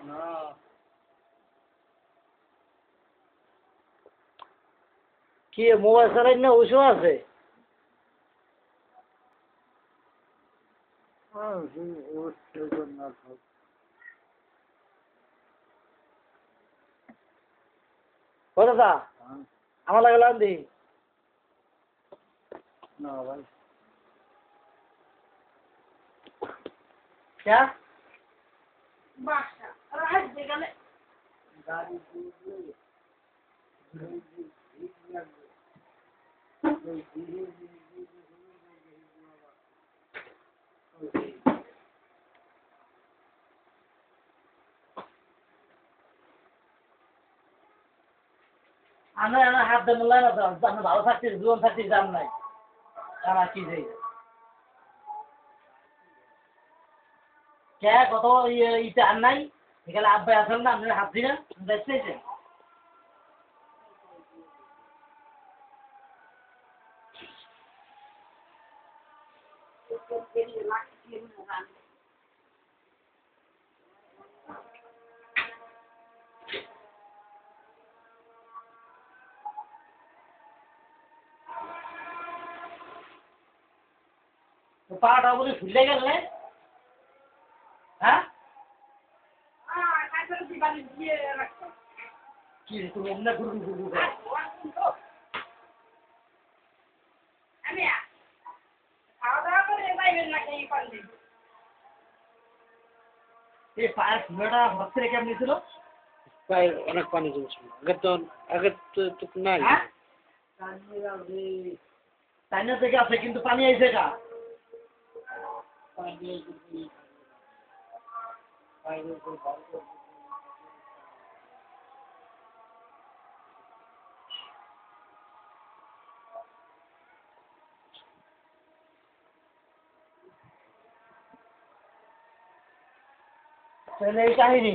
না কি মোবাইল চালাই না ওষুধ আছে দাদা আমার লাগে লান দি না ভাই क्या बादशाह राज देखले गाड़ी আমরা হাত দিয়ে মোল্লাই না তো আমরা ভালো থাকতে জীবন থাকতে জান নাই আমার কি যাই কে কত ইটা আর নাই এখানে আব্বাই আসেন না আপনি হাত দিলেন দেখতেছেন পাটা বলে ফুলে গেল হ্যাঁ কি তুমি এমনি ঘুরু ঘুরু এই পায়ের ফুলেটা হচ্ছে রেখে এমনি ছিল পায়ে অনেক পানি জমেছিল আগে তো নাই টাইনা থেকে আছে কিন্তু পানি আইছে কা তাহলে এই কাহিনী